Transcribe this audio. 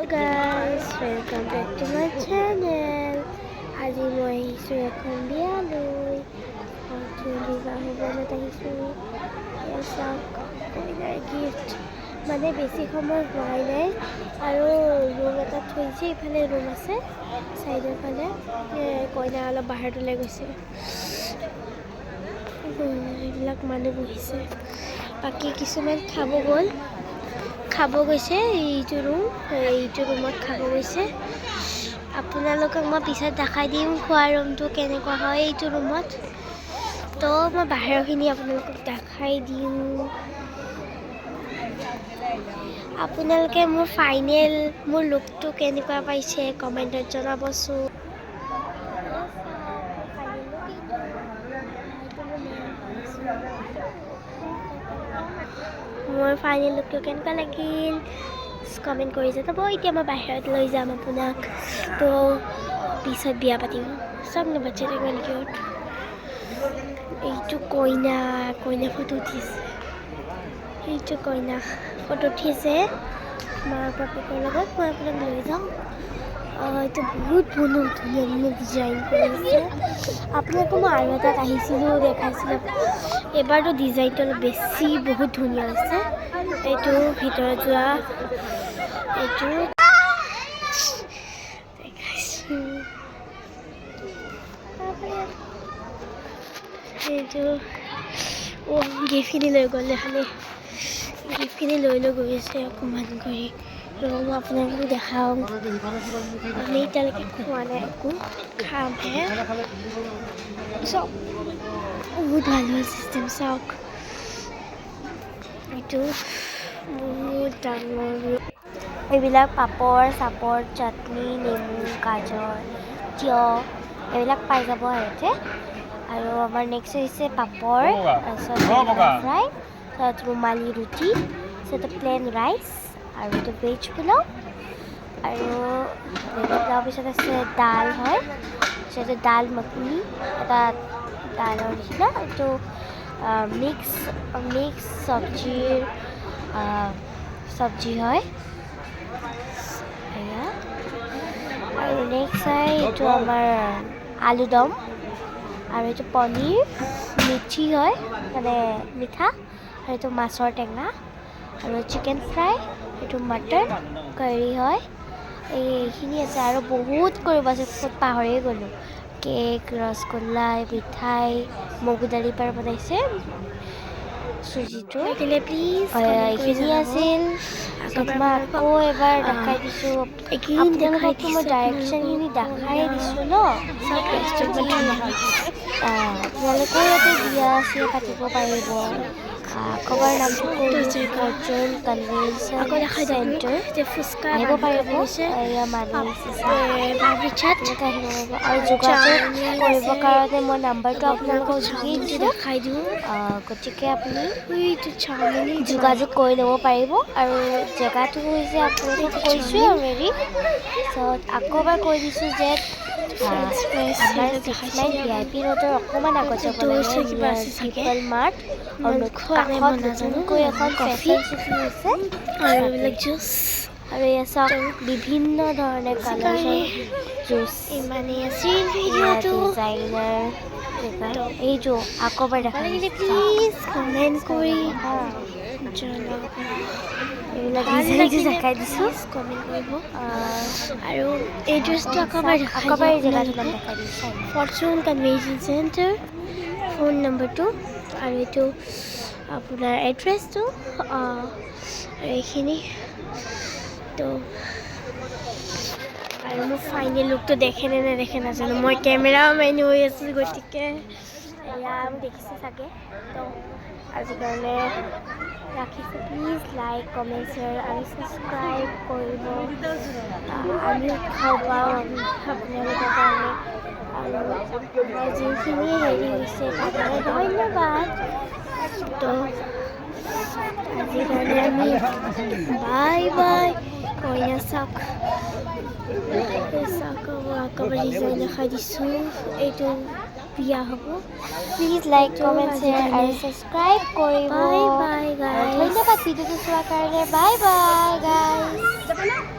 guys, welcome back to my channel. আজি মই আহিছোঁ এখন বিয়ালৈ। বিবাহ ভৱনত আহিছোঁ। চাওক কইনাৰ গিফ্ট মানে বেছি সময় হোৱাই নাই আৰু ৰুম এটা থৈছে। ইফালে ৰুম আছে চাইডৰ ফালে। কইনা অলপ বাহিৰত ওলাই গৈছে। এইবিলাক মানুহ বহিছে। বাকী কিছুমান খাব গৈছে। এইটো ৰুমত খাব গৈছে। আপোনালোকক মই পিছত দেখাই দিম খোৱা ৰুমটো কেনেকুৱা হয় এইটো ৰুমত। তো মই বাহিৰৰখিনি আপোনালোকক দেখাই দিম। আপোনালোকে মোৰ লুকটো কেনেকুৱা পাইছে কমেণ্টত জনাবচোন। মোৰ ফাইনেল লুকটো কেনেকুৱা লাগিল কমেণ্ট কৰি জনাব। এতিয়া মই বাহিৰত লৈ যাম আপোনাক। তো পিছত বিয়া পাতিম। চব নে বাচ্চা ইমান কিউট। এইটো কইনা ফটো উঠিছে। মাক বাপেকৰ লগত। মই আপোনাক লৈ যাওঁ। এইটো বহুত ধুনীয়া ডিজাইন কৰিছে। আপোনালোকক মই আৰু এটাত দেখাইছিলোঁ। এবাৰতো ডিজাইনটো অলপ বেছি বহুত ধুনীয়া হৈছে। এইটো ভিতৰত যোৱা এইটো দেখাইছোঁ। এইটো গিফ্টখিনি লৈ গ'ল দেখালে। গিফ্টখিনি লৈ গৈ আছে অকণমান কৰি। মই আপোনালোকক দেখাওঁ। আমি এতিয়ালৈকে খোৱা নাই একো, খামহে। চাওক বহুত ভাল হ'ল চিষ্টেম। চাওক এইটো বহুত ডাঙৰ। এইবিলাক পাপৰ চাপৰ চাটনি নেমু গাজৰ তিয়হ এইবিলাক পাই যাব ইয়াতে। আৰু আমাৰ নেক্সট হৈছে পাপৰ, তাৰপিছত ফ্ৰাই, তাৰপিছত ৰুমালী ৰুটি, তাৰপিছত প্লেন ৰাইচ আৰু এইটো ভেজ পোলাও। আৰু ভেজ পোলাও পিছত আছে দাল হয়, তাৰপিছত দাল মখনি এটা দালৰ নিচিনা। এইটো মিক্স চব্জি হয় এয়া। আৰু নেক্সট হয় এইটো আমাৰ আলু দম। আৰু এইটো পনীৰ মিঠি হয় মানে মিঠা। আৰু এইটো মাছৰ টেঙা আৰু চিকেন ফ্ৰাই। এইটো মটন কাৰী হয়। এইখিনি আছে আৰু বহুত কৰিব আছে। পাহৰিয়ে গ'লোঁ। কেক ৰসগোল্লা মিঠাই মগু দালিৰ পৰা বনাইছে চুজিটো। এইখিনি আছিল। মই আকৌ এবাৰ দেখাই দিছোঁ। আপোনালোককতো মই ডাইৰেকশ্যনখিনি দেখাই দিছোঁ ন। আপোনালোকেও ইয়াতে বিয়া চিয়া পাতিব পাৰিব। ক'বাৰ নামটো ফৰ্চুন কনভেনশ্যন চেণ্টাৰ আহিব পাৰিব। এয়া আৰু যোগাযোগ কৰিবৰ কাৰণে মই নাম্বাৰটো আপোনালোকক দেখাই দিওঁ। গতিকে আপুনি যোগাযোগ কৰি ল'ব পাৰিব। আৰু জেগাটো হৈছে আপোনালোকক কৈছোঁ অলৰেডি। তাৰপিছত আকৌ এবাৰ কৈ দিছোঁ যে আমাৰ 6 মাইল VIP ৰোডৰ অকণমান আগত যাব লাগে পিপল মাৰ্ট। আৰু নতুনকৈ এখন ফেশ্বন চিটি হৈছে। আৰু এইবিলাক জুচ আৰু এয়া চাওক বিভিন্ন ধৰণৰ কালাৰৰ জুচ। ইমানেই আছিল ভিডিঅ'টো। ডিজাইনাৰ এইটো আকৌ এবাৰ দেখাই প্লিজ কমেণ্ট কৰি এইবিলাক দেখাই দিছোঁ। কমেণ্ট কৰিব। আৰু এই ড্ৰেছটো আকৌ এবাৰ জেগাটো নাম দেখাই দিছোঁ। ফৰ্চুন কনভেনশ্যন চেণ্টাৰ ফোন নম্বৰটো আৰু এইটো আপোনাৰ এড্ৰেছটো আৰু এইখিনি। তো আৰু মোৰ ফাইনেল লুকটো দেখে নে নেদেখে নাজানো। মই কেমেৰামেন হৈ আছোঁ গতিকে এয়া দেখিছে চাগে। তো আজিৰ কাৰণে ৰাখিছোঁ। প্লিজ লাইক কমেণ্ট শ্বেয়াৰ আৰু ছাবস্ক্ৰাইব কৰিব। আমি উৎসাহ পাওঁ আপোনালোকৰ কাৰণে। আৰু আমাৰ যিখিনি হেৰি হৈছে তাৰ কাৰণে ধন্যবাদ। তো আজিৰ কাৰণে আমি বাই কইনা চাওক আকবাৰ ডিজাইন দেখাই দিছোঁ। এইটো বিয়া হ'ব। প্লিজ লাইক কমেণ্ট শ্বেয়াৰ আৰু ছাবস্ক্ৰাইব কৰিব। বাই গাইজ। ধন্যবাদ ভিডিঅ'টো চোৱাৰ কাৰণে। বাই গাইজ।